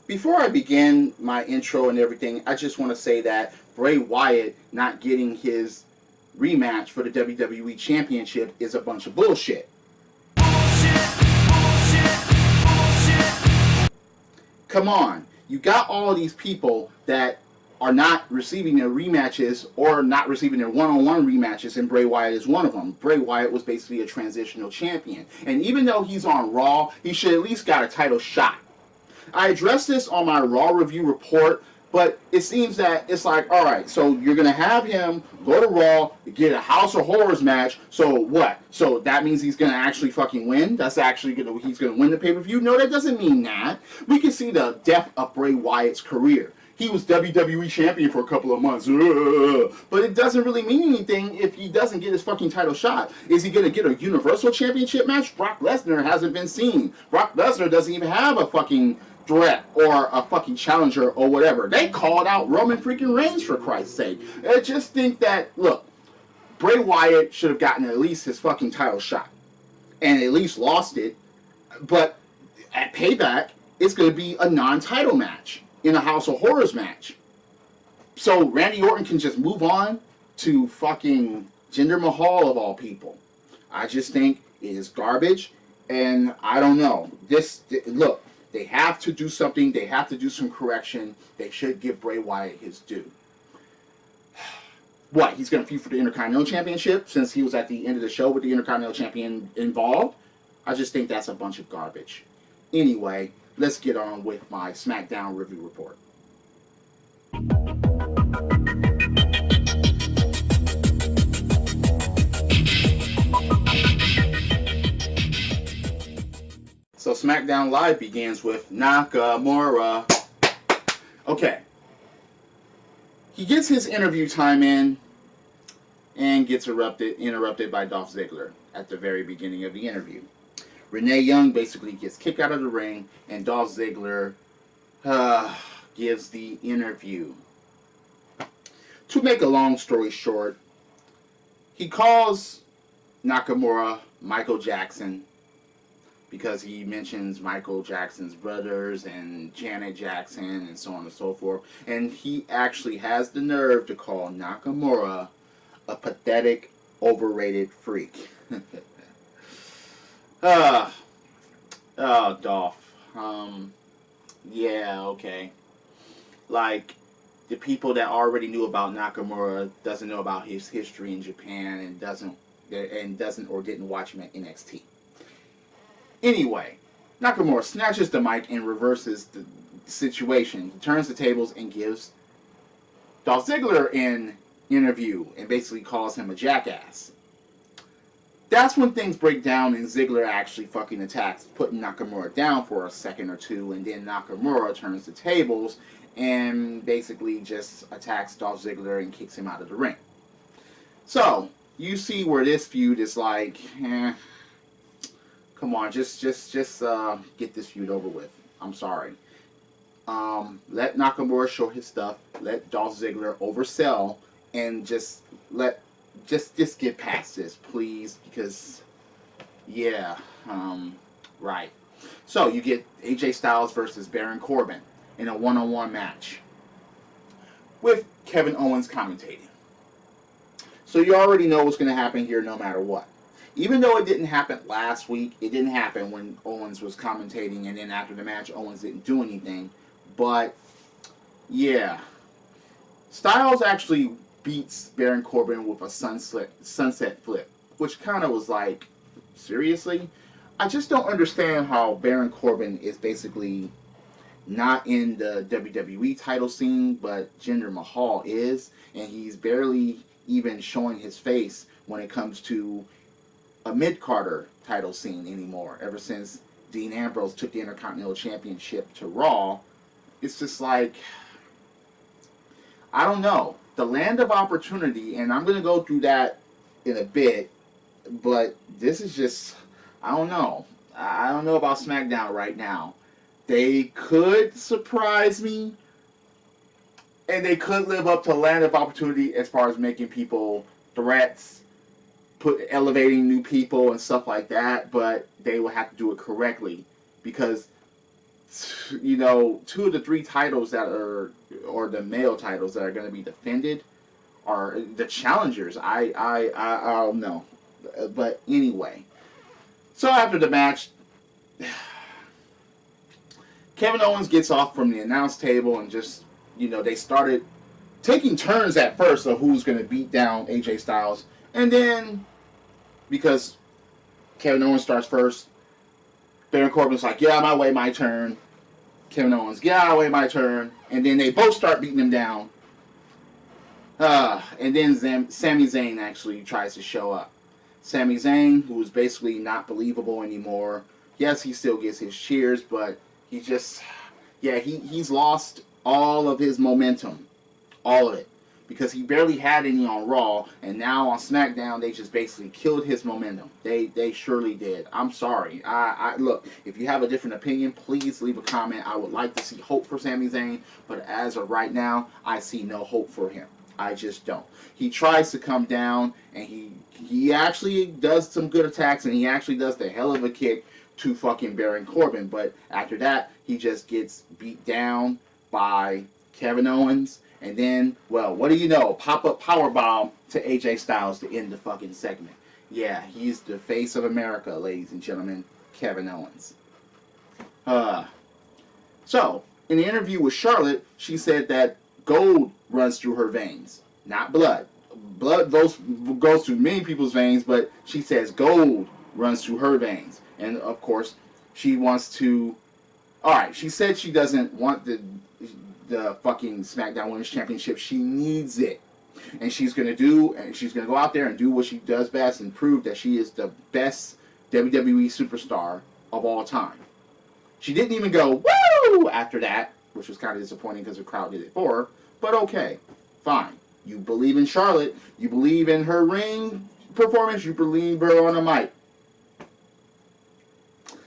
Before I begin my intro and everything, I just want to say that Bray Wyatt not getting his rematch for the WWE Championship is a bunch of bullshit. Come on. You got all these people that are not receiving their rematches or not receiving their one-on-one rematches, and Bray Wyatt is one of them. Bray Wyatt was basically a transitional champion. And even though he's on Raw, he should at least got a title shot. I addressed this on my Raw review report, but it seems that it's like, all right, so you're going to have him go to Raw, get a House of Horrors match, so what? So that means he's going to actually fucking win? That's actually going to, he's going to win the pay-per-view? No, that doesn't mean that. We can see the death of Bray Wyatt's career. He was WWE champion for a couple of months. But it doesn't really mean anything if he doesn't get his fucking title shot. Is he going to get a Universal Championship match? Brock Lesnar hasn't been seen. Brock Lesnar doesn't even have a fucking threat or a fucking challenger or whatever. They called out Roman freaking Reigns, for Christ's sake. I just think that, look, Bray Wyatt should have gotten at least his fucking title shot and at least lost it. But at Payback, it's going to be a non-title match in a House of Horrors match. So Randy Orton can just move on to fucking Jinder Mahal of all people. I just think it is garbage, and I don't know. Look, they have to do something. They have to do some correction. They should give Bray Wyatt his due. What, he's going to feud for the Intercontinental Championship since he was at the end of the show with the Intercontinental Champion involved? I just think that's a bunch of garbage. Anyway, let's get on with my Smackdown review report. So Smackdown Live begins with Nakamura. Okay. He gets his interview time in and gets interrupted by Dolph Ziggler at the very beginning of the interview. Renee Young basically gets kicked out of the ring, and Dolph Ziggler gives the interview. To make a long story short, he calls Nakamura Michael Jackson because he mentions Michael Jackson's brothers and Janet Jackson and so on and so forth. And he actually has the nerve to call Nakamura a pathetic, overrated freak. Dolph. Yeah, okay. Like, the people that already knew about Nakamura doesn't know about his history in Japan and doesn't or didn't watch him at NXT. Anyway, Nakamura snatches the mic and reverses the situation. He turns the tables and gives Dolph Ziggler an interview and basically calls him a jackass. That's when things break down and Ziggler actually fucking attacks, putting Nakamura down for a second or two, and then Nakamura turns the tables and basically just attacks Dolph Ziggler and kicks him out of the ring. So, you see where this feud is like, come on, just get this feud over with. I'm sorry. Let Nakamura show his stuff. Let Dolph Ziggler oversell, and just get past this, please. Because, yeah, right. So you get AJ Styles versus Baron Corbin in a one-on-one match with Kevin Owens commentating. So you already know what's going to happen here, no matter what. Even though it didn't happen last week, it didn't happen when Owens was commentating, and then after the match, Owens didn't do anything. But, yeah. Styles actually beats Baron Corbin with a sunset flip, which kind of was like, seriously? I just don't understand how Baron Corbin is basically not in the WWE title scene, but Jinder Mahal is, and he's barely even showing his face when it comes to a mid-Carter title scene anymore. Ever since Dean Ambrose took the Intercontinental Championship to Raw, it's just like, I don't know. The land of opportunity, and I'm going to go through that in a bit, but this is just, I don't know. I don't know about SmackDown right now. They could surprise me, and they could live up to land of opportunity as far as making people threats, elevating new people and stuff like that, but they will have to do it correctly, because you know, 2 of the 3 titles that are, or the male titles that are going to be defended are the challengers. I don't know. But anyway. So after the match, Kevin Owens gets off from the announce table and just, you know, they started taking turns at first of who's going to beat down AJ Styles. And then, because Kevin Owens starts first, Baron Corbin's like, get out of my way, my turn. Kevin Owens, get out of the way, my turn. And then they both start beating him down. And then Sami Zayn actually tries to show up. Sami Zayn, who is basically not believable anymore. Yes, he still gets his cheers, but he just, yeah, he's lost all of his momentum. All of it. Because he barely had any on Raw, and now on Smackdown, they just basically killed his momentum. They surely did. I'm sorry. I look, if you have a different opinion, please leave a comment. I would like to see hope for Sami Zayn, but as of right now, I see no hope for him. I just don't. He tries to come down, and he actually does some good attacks, and he actually does the hell of a kick to fucking Baron Corbin, but after that, he just gets beat down by Kevin Owens. And then, well, what do you know? Pop-up powerbomb to AJ Styles to end the fucking segment. Yeah, he's the face of America, ladies and gentlemen. Kevin Owens. So, in the interview with Charlotte, she said that gold runs through her veins, not blood. Blood goes through many people's veins, but she says gold runs through her veins. And, of course, she wants to... Alright, she said she doesn't want the fucking SmackDown Women's Championship. She needs it. And she's going to go out there and do what she does best and prove that she is the best WWE superstar of all time. She didn't even go, woo, after that, which was kind of disappointing because the crowd did it for her. But okay, fine. You believe in Charlotte. You believe in her ring performance. You believe her on the mic.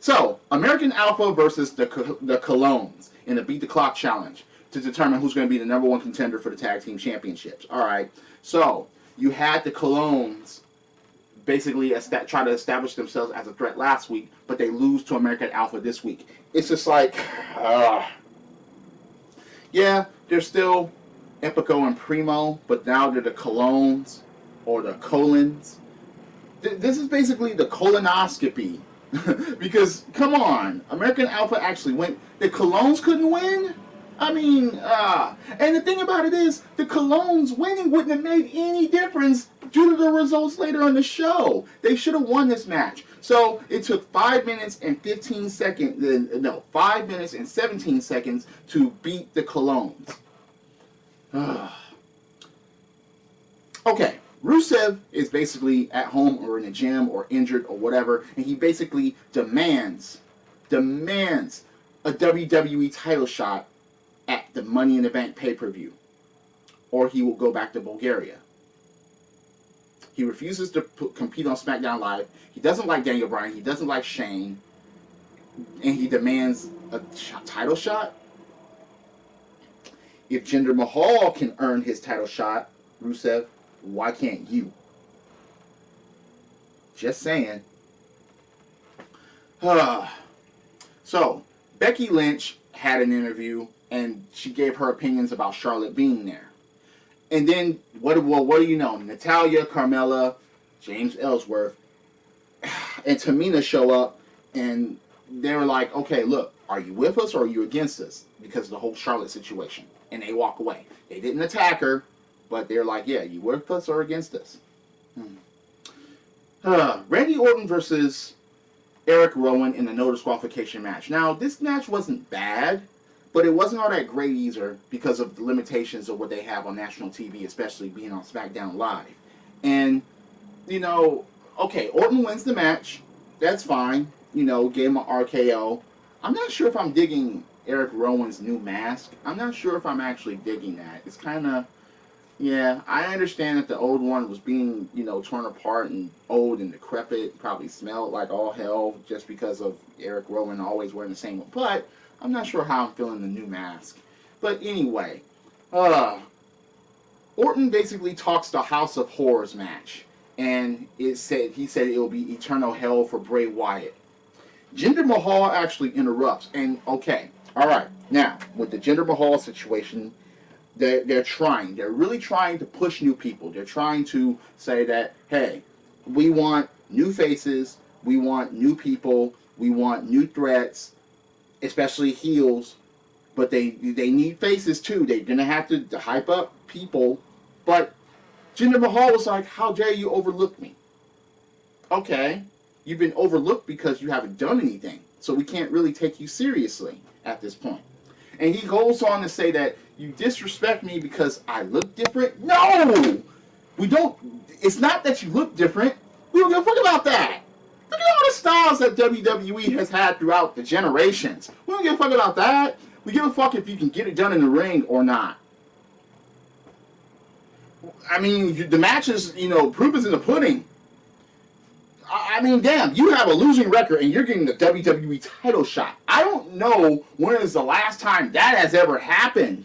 So, American Alpha versus the Colognes in the Beat the Clock Challenge to determine who's going to be the #1 contender for the Tag Team Championships. Alright, so you had the Colognes basically try to establish themselves as a threat last week, but they lose to American Alpha this week. It's just like, yeah, they're still Epico and Primo, but now they're the Colognes or the Colons. This is basically the colonoscopy. Because, come on, American Alpha actually went. The Colognes couldn't win? I mean, and the thing about it is, the Colognes winning wouldn't have made any difference due to the results later on the show. They should have won this match. So, it took 5 minutes and 15 seconds, 5 minutes and 17 seconds to beat the Colognes. Okay. Rusev is basically at home or in the gym or injured or whatever, and he basically demands a WWE title shot at the Money in the Bank pay-per-view, or he will go back to Bulgaria. He refuses to compete on SmackDown Live. He doesn't like Daniel Bryan. He doesn't like Shane, and he demands a title shot. If Jinder Mahal can earn his title shot, Rusev, why can't you? Just saying. So, Becky Lynch had an interview, and she gave her opinions about Charlotte being there. And then, what do you know? Natalya, Carmella, James Ellsworth, and Tamina show up, and they were like, okay, look, are you with us or are you against us? Because of the whole Charlotte situation. And they walk away. They didn't attack her. But they're like, yeah, you with us or against us? Randy Orton versus Eric Rowan in the no disqualification match. Now, this match wasn't bad, but it wasn't all that great either because of the limitations of what they have on national TV, especially being on SmackDown Live. And, you know, okay, Orton wins the match. That's fine. You know, gave him an RKO. I'm not sure if I'm digging Eric Rowan's new mask. I'm not sure if I'm actually digging that. It's kind of... Yeah, I understand that the old one was being, you know, torn apart and old and decrepit, probably smelled like all hell just because of Eric Rowan always wearing the same one. But I'm not sure how I'm feeling the new mask. But anyway, Orton basically talks the House of Horrors match, and he said it will be eternal hell for Bray Wyatt. Jinder Mahal actually interrupts. And, okay, all right. Now, with the Jinder Mahal situation, they're trying. They're really trying to push new people. They're trying to say that, hey, we want new faces. We want new people. We want new threats, especially heels. But they need faces, too. They're going to have to hype up people. But Jinder Mahal was like, how dare you overlook me? Okay, you've been overlooked because you haven't done anything. So we can't really take you seriously at this point. And he goes on to say that you disrespect me because I look different. No! We don't. It's not that you look different. We don't give a fuck about that. Look at all the styles that WWE has had throughout the generations. We don't give a fuck about that. We give a fuck if you can get it done in the ring or not. I mean, the matches, proof is in the pudding. I mean, damn, you have a losing record and you're getting the WWE title shot. I don't know when is the last time that has ever happened.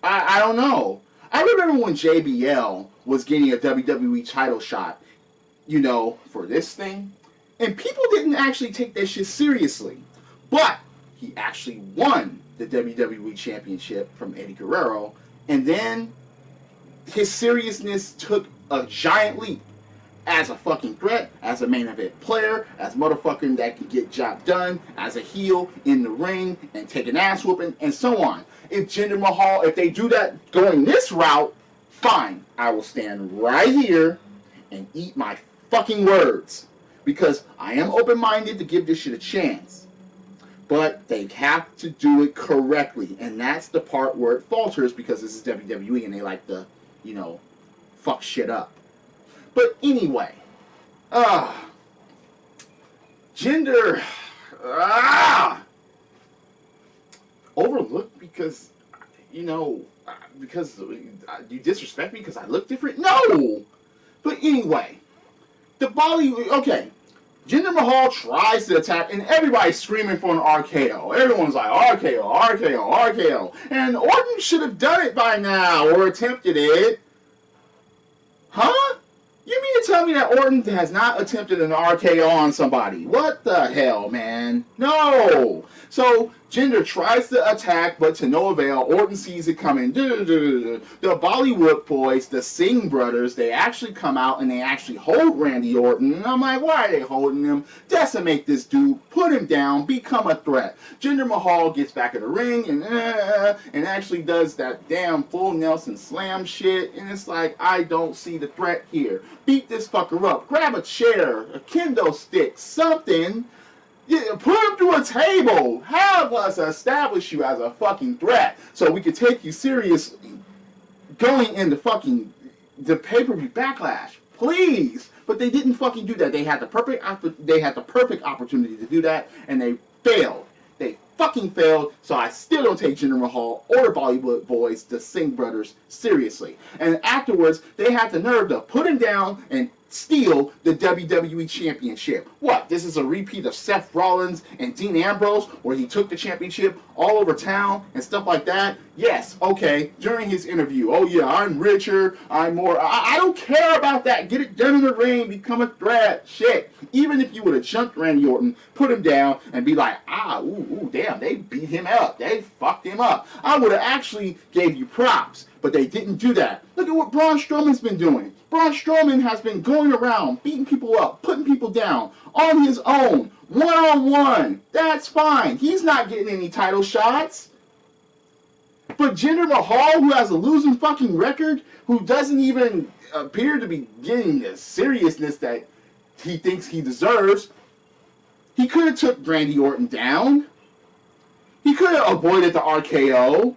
I don't know. I remember when JBL was getting a WWE title shot, for this thing. And people didn't actually take that shit seriously. But he actually won the WWE Championship from Eddie Guerrero. And then his seriousness took a giant leap. As a fucking threat, as a main event player, as motherfucking that can get job done, as a heel in the ring and take an ass whooping, and so on. If Jinder Mahal, if they do that going this route, fine. I will stand right here and eat my fucking words. Because I am open-minded to give this shit a chance. But they have to do it correctly. And that's the part where it falters because this is WWE and they like to, fuck shit up. But anyway, Jinder, overlooked because, because you disrespect me because I look different? No! But anyway, the Bollywood, okay, Jinder Mahal tries to attack, and everybody's screaming for an RKO. Everyone's like, RKO, RKO, RKO. And Orton should have done it by now, or attempted it. Huh? You mean to tell me that Orton has not attempted an RKO on somebody? What the hell, man? No! So, Jinder tries to attack, but to no avail. Orton sees it coming. The Bollywood boys, the Singh brothers, they actually come out and they actually hold Randy Orton. And I'm like, why are they holding him? Decimate this dude. Put him down. Become a threat. Jinder Mahal gets back in the ring and actually does that damn full Nelson slam shit. And it's like, I don't see the threat here. Beat this fucker up. Grab a chair, a kendo stick, something. Yeah, put him through a table. Have us establish you as a fucking threat so we can take you seriously going into fucking the pay-per-view Backlash. Please. But they didn't fucking do that. They had the perfect opportunity to do that, and they failed. They fucking failed, so I still don't take Jinder Mahal or the Bollywood boys, the Singh brothers, seriously. And afterwards, they had the nerve to put him down and steal the WWE Championship. What? This is a repeat of Seth Rollins and Dean Ambrose, where he took the championship all over town and stuff like that? Yes, okay, during his interview. Oh yeah, I'm richer, I'm more... I don't care about that. Get it done in the ring, become a threat. Shit. Even if you would have jumped Randy Orton, put him down, and be like, damn, they beat him up. They fucked him up. I would have actually gave you props. But they didn't do that. Look at what Braun Strowman's been doing. Braun Strowman has been going around, beating people up, putting people down, on his own, one-on-one. That's fine. He's not getting any title shots. But Jinder Mahal, who has a losing fucking record, who doesn't even appear to be getting the seriousness that he thinks he deserves, he could have took Randy Orton down. He could have avoided the RKO.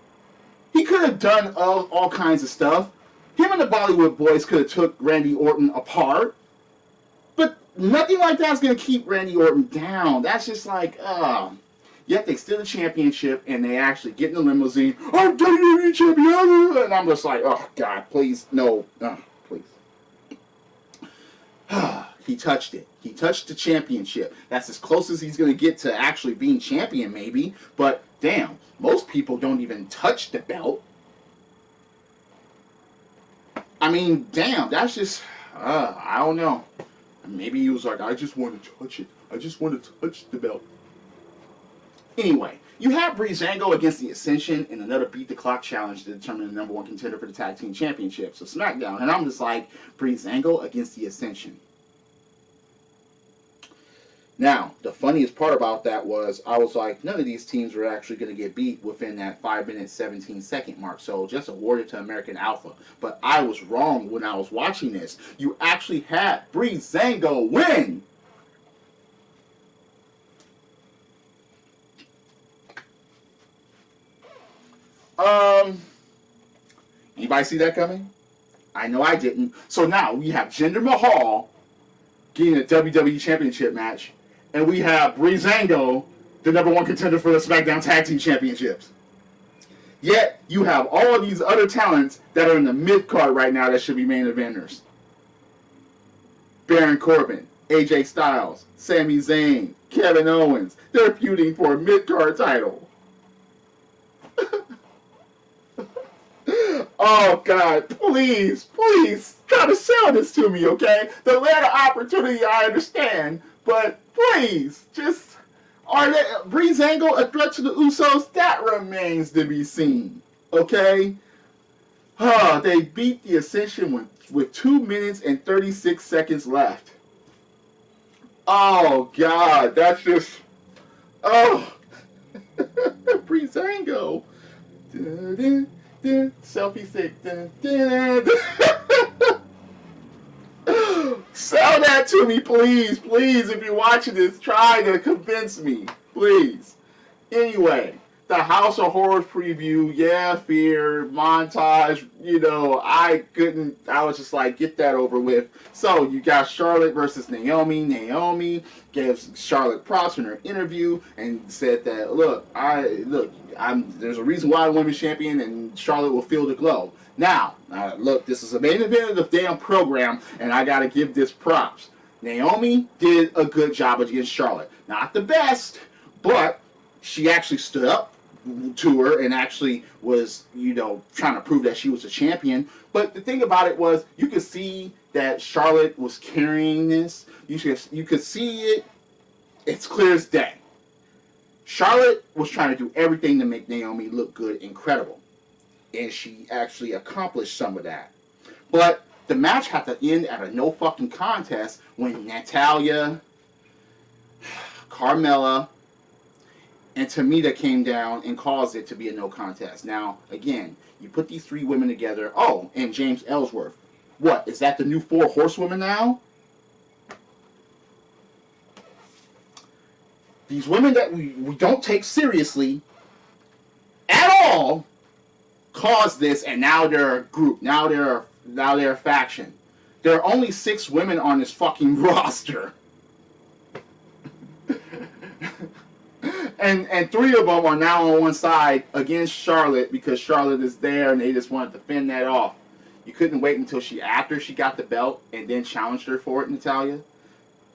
He could have done all kinds of stuff. Him and the Bollywood boys could have took Randy Orton apart. But nothing like that's going to keep Randy Orton down. That's just like, yet they steal the championship and they actually get in the limousine. I'm WWE champion! And I'm just like, oh, God, please, no. Please. He touched it. He touched the championship. That's as close as he's going to get to actually being champion, maybe. But, damn, most people don't even touch the belt. I mean, damn, that's just, I don't know. Maybe he was like, I just want to touch it I just want to touch the belt. Anyway, you had Breezango against the Ascension in another beat the clock challenge to determine the number one contender for the tag team championships of SmackDown. And I'm just like, Breezango against the Ascension. Now, the funniest part about that was, I was like, none of these teams were actually going to get beat within that 5-minute, 17-second mark. So just awarded to American Alpha. But I was wrong when I was watching this. You actually had Breezango win. Anybody see that coming? I know I didn't. So now we have Jinder Mahal getting a WWE Championship match, and we have Breezango, the number one contender for the SmackDown Tag Team Championships. Yet you have all of these other talents that are in the mid card right now that should be main eventers. Baron Corbin, AJ Styles, Sami Zayn, Kevin Owens. They're feuding for a mid card title. Oh, God, please, try to sell this to me, okay? The latter opportunity, I understand, but please, just, are they, Breezango a threat to the Usos? That remains to be seen, okay? They beat the Ascension with 2 minutes and 36 seconds left. Oh, God, that's just, oh, Breezango. Selfie stick. Sell that to me, please. Please, if you're watching this, try to convince me. Please. Anyway, the House of Horrors preview. Yeah, fear, montage. You know, I was just like, get that over with. So, you got Charlotte versus Naomi. Naomi gave Charlotte props in her interview and said that, there's a reason why I'm women's champion, and Charlotte will feel the glow. Now, look, this is a main event of the damn program, and I gotta give this props. Naomi did a good job against Charlotte. Not the best, but she actually stood up to her and actually was, trying to prove that she was a champion. But the thing about it was, you could see that Charlotte was carrying this. You could see it. It's clear as day. Charlotte was trying to do everything to make Naomi look good and credible. And she actually accomplished some of that. But the match had to end at a no fucking contest when Natalya, Carmella, and Tamina came down and caused it to be a no contest. Now, again, you put these three women together. Oh, and James Ellsworth. What, is that the new 4 horsewomen now? These women that we don't take seriously at all caused this, and now they're a group. Now they're a faction. There are only 6 women on this fucking roster. And 3 of them are now on one side against Charlotte because Charlotte is there and they just wanted to fend that off. You couldn't wait until after she got the belt and then challenged her for it, Natalya?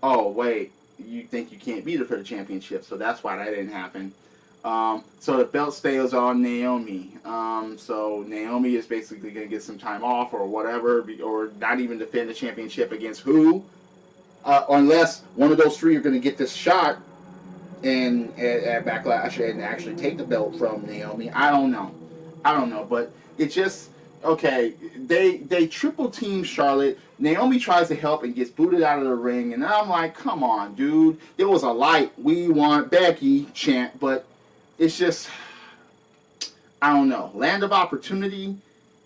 Oh, wait. You think you can't beat her for the championship, so that's why that didn't happen. So the belt stays on Naomi. So Naomi is basically going to get some time off or whatever, or not even defend the championship against who? Unless one of those 3 are going to get this shot and at Backlash and actually take the belt from Naomi. I don't know, but it just, okay, they triple team Charlotte. Naomi tries to help and gets booted out of the ring, and I'm like, come on, dude. There was a light, we want Becky chant, but it's just, I don't know. Land of opportunity.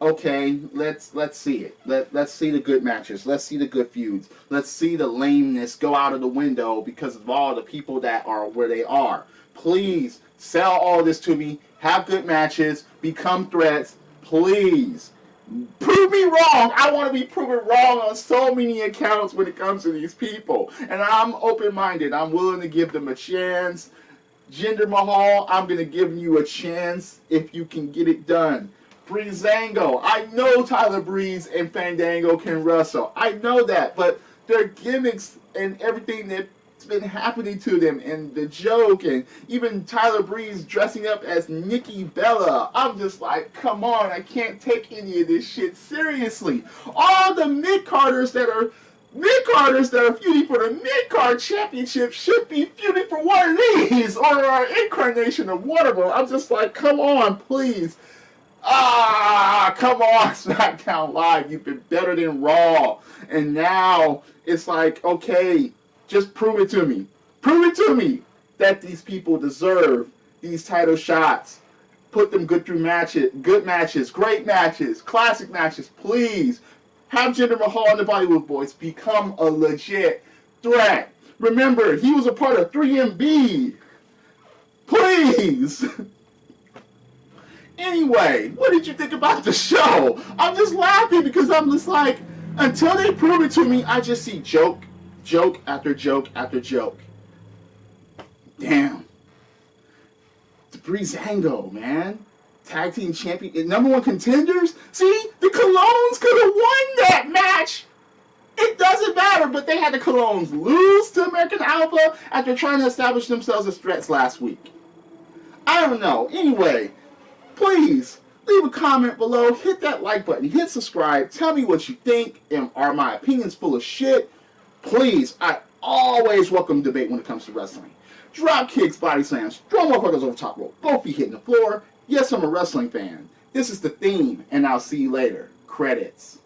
Okay, let's see it. Let's see the good matches. Let's see the good feuds. Let's see the lameness go out of the window because of all the people that are where they are. Please sell all this to me. Have good matches. Become threats. Please. Prove me wrong. I want to be proven wrong on so many accounts when it comes to these people. And I'm open-minded. I'm willing to give them a chance. Jinder Mahal, I'm going to give you a chance if you can get it done. Breezango, I know Tyler Breeze and Fandango can wrestle. I know that, but their gimmicks and everything that's been happening to them and the joke and even Tyler Breeze dressing up as Nikki Bella, I'm just like, come on, I can't take any of this shit seriously. All the mid-carders that are Mid-carders that are feuding for the mid-card championship should be feuding for one of these, or an incarnation of one of them. I'm just like, come on, please. Come on, SmackDown Live. You've been better than Raw. And now it's like, okay, just prove it to me. Prove it to me that these people deserve these title shots. Put them good matches, great matches, classic matches, please. Have Jinder Mahal and the Bollywood Boys become a legit threat. Remember, he was a part of 3MB. Please. Anyway, what did you think about the show? I'm just laughing because I'm just like, until they prove it to me, I just see joke after joke after joke. Damn. The Breezango, man. Tag team champion, #1 contenders. See, the Colognes could have won that match. It doesn't matter, but they had the Colognes lose to American Alpha after trying to establish themselves as threats last week. I don't know. Anyway, please leave a comment below, hit that like button, hit subscribe, tell me what you think, and are my opinions full of shit? Please, I always welcome debate when it comes to wrestling. Drop kicks, body slams, throw motherfuckers over top rope, both feet hitting the floor. Yes, I'm a wrestling fan. This is the theme, and I'll see you later. Credits.